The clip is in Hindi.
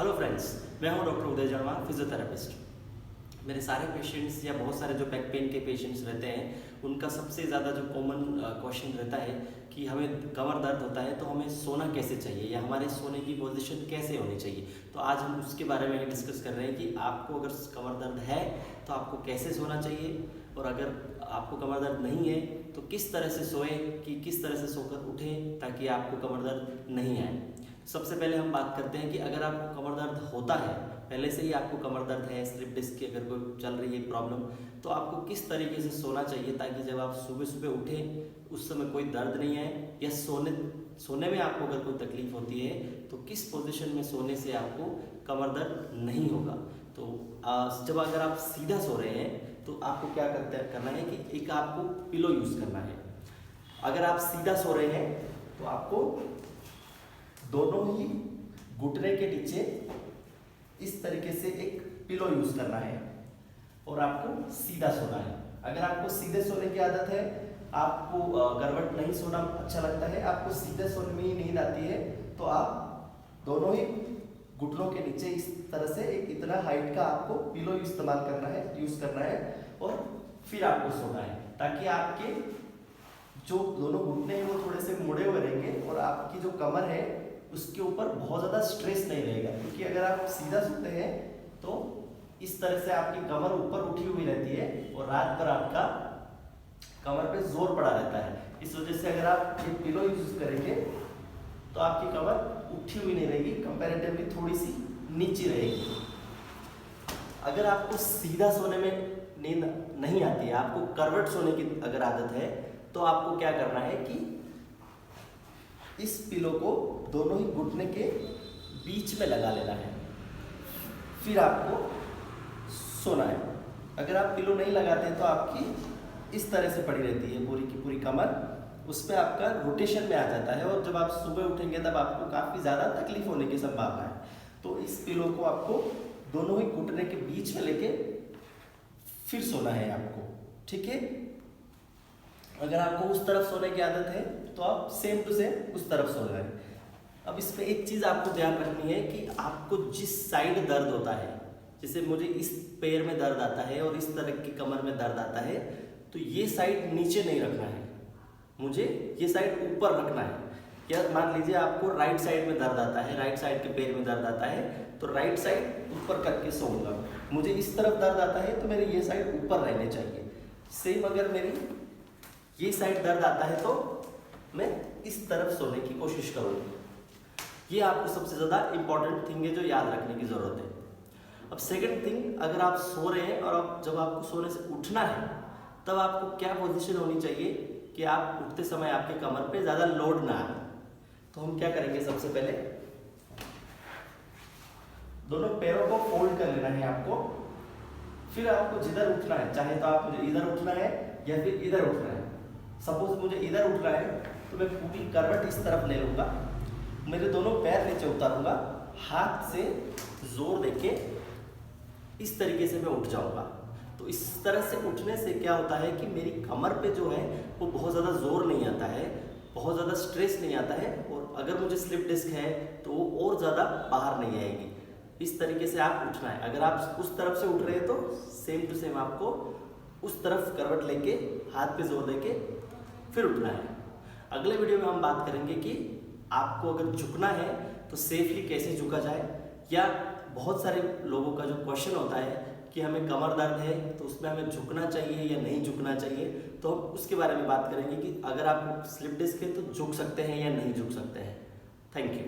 हेलो फ्रेंड्स, मैं हूं डॉक्टर उदय जड़वा, फिजियोथेरेपिस्ट। मेरे सारे पेशेंट्स या बहुत सारे जो बैक पेन के पेशेंट्स रहते हैं, उनका सबसे ज़्यादा जो कॉमन क्वेश्चन रहता है कि हमें कमर दर्द होता है तो हमें सोना कैसे चाहिए या हमारे सोने की पोजीशन कैसे होनी चाहिए। तो आज हम उसके बारे में डिस्कस कर रहे हैं कि आपको अगर कमर दर्द है तो आपको कैसे सोना चाहिए, और अगर आपको कमर दर्द नहीं है तो किस तरह से सोएं, कि किस तरह से सोकर उठें ताकि आपको कमर दर्द नहीं आए। सबसे पहले हम बात करते हैं कि अगर आपको कमर दर्द होता है, पहले से ही आपको कमर दर्द है, स्लिप डिस्क की अगर कोई चल रही है प्रॉब्लम, तो आपको किस तरीके से सोना चाहिए ताकि जब आप सुबह सुबह उठें उस समय कोई दर्द नहीं आए, या सोने में आपको अगर कोई तकलीफ होती है तो किस पोजीशन में सोने से आपको कमर दर्द नहीं होगा। तो जब अगर आप सीधा सो रहे हैं तो आपको क्या करना है कि एक आपको पिलो यूज़ करना है। अगर आप सीधा सो रहे हैं तो आपको दोनों ही घुटने के नीचे इस तरीके से एक पिलो यूज करना है और आपको सीधा सोना है। अगर आपको सीधे सोने की आदत है, आपको करवट नहीं सोना अच्छा लगता है, आपको सीधे सोने में ही नींद आती है, तो आप दोनों ही घुटनों के नीचे इस तरह से एक इतना हाइट का आपको पिलो इस्तेमाल यूज करना है और फिर आपको सोना है, ताकि आपके जो दोनों घुटने हैं वो थोड़े से मुड़े हुए रहेंगे और आपकी जो कमर है उसके ऊपर बहुत ज़्यादा स्ट्रेस नहीं रहेगा। क्योंकि अगर आप सीधा सोते हैं तो इस तरह से आपकी कमर ऊपर उठी हुई रहती है और रात भर आपका कमर पे जोर पड़ा रहता है। इस वजह से अगर आप ये पिलो यूज करेंगे तो आपकी कमर उठी हुई नहीं रहेगी, कंपैरेटिवली थोड़ी सी नीचे रहेगी। अगर आपको सीधा सोने में नींद नहीं आती है, आपको करवट सोने की अगर आदत है, तो आपको क्या करना है कि इस पिलो को दोनों ही घुटने के बीच में लगा लेना है, फिर आपको सोना है। अगर आप पिलो नहीं लगाते तो आपकी इस तरह से पड़ी रहती है पूरी की पूरी कमर, उस पर आपका रोटेशन में आ जाता है और जब आप सुबह उठेंगे तब आपको काफ़ी ज़्यादा तकलीफ होने की संभावना है। तो इस पिलो को आपको दोनों ही घुटने के बीच में लेके फिर सोना है आपको, ठीक है। अगर आपको उस तरफ सोने की आदत है तो आप सेम टू सेम उस तरफ सो जाए। अब इसमें एक चीज़ आपको ध्यान रखनी है कि आपको जिस साइड दर्द होता है, जैसे मुझे इस पैर में दर्द आता है और इस तरह की कमर में दर्द आता है, तो ये साइड नीचे नहीं रखना है, मुझे ये साइड ऊपर रखना है। या मान लीजिए आपको राइट साइड में दर्द आता है, राइट साइड के पैर में दर्द आता है, तो राइट साइड ऊपर करके सोऊंगा। मुझे इस तरफ दर्द आता है तो मेरे ये साइड ऊपर रहने चाहिए। सेम अगर मेरी ये साइड दर्द आता है तो मैं इस तरफ सोने की कोशिश करूँगी। ये आपको सबसे ज़्यादा इंपॉर्टेंट थिंग है जो याद रखने की ज़रूरत है। अब सेकंड थिंग, अगर आप सो रहे हैं और अब जब आपको सोने से उठना है तब आपको क्या पोजीशन होनी चाहिए कि आप उठते समय आपके कमर पे ज़्यादा लोड ना आए। तो हम क्या करेंगे, सबसे पहले दोनों पैरों को फोल्ड कर लेना है आपको, फिर आपको जिधर उठना है, चाहे तो आप मुझे इधर उठना है या फिर इधर उठना है। सपोज मुझे इधर उठना है तो मैं पूरी करवट इस तरफ ले लूँगा, मेरे दोनों पैर नीचे उतारूंगा, हाथ से जोर देके इस तरीके से मैं उठ जाऊंगा। तो इस तरह से उठने से क्या होता है कि मेरी कमर पे जो है वो बहुत ज़्यादा जोर नहीं आता है, बहुत ज़्यादा स्ट्रेस नहीं आता है, और अगर मुझे स्लिप डिस्क है तो वो और ज़्यादा बाहर नहीं आएगी। इस तरीके से आप उठना है। अगर आप उस तरफ से उठ रहे हैं तो सेम टू सेम आपको उस तरफ करवट लेके हाथ पे जोर देके फिर उठना है। अगले वीडियो में हम बात करेंगे कि आपको अगर झुकना है तो सेफली कैसे झुका जाए, या बहुत सारे लोगों का जो क्वेश्चन होता है कि हमें कमर दर्द है तो उसमें हमें झुकना चाहिए या नहीं झुकना चाहिए, तो हम उसके बारे में बात करेंगे कि अगर आपको स्लिप डिस्क है तो झुक सकते हैं या नहीं झुक सकते हैं। Thank you.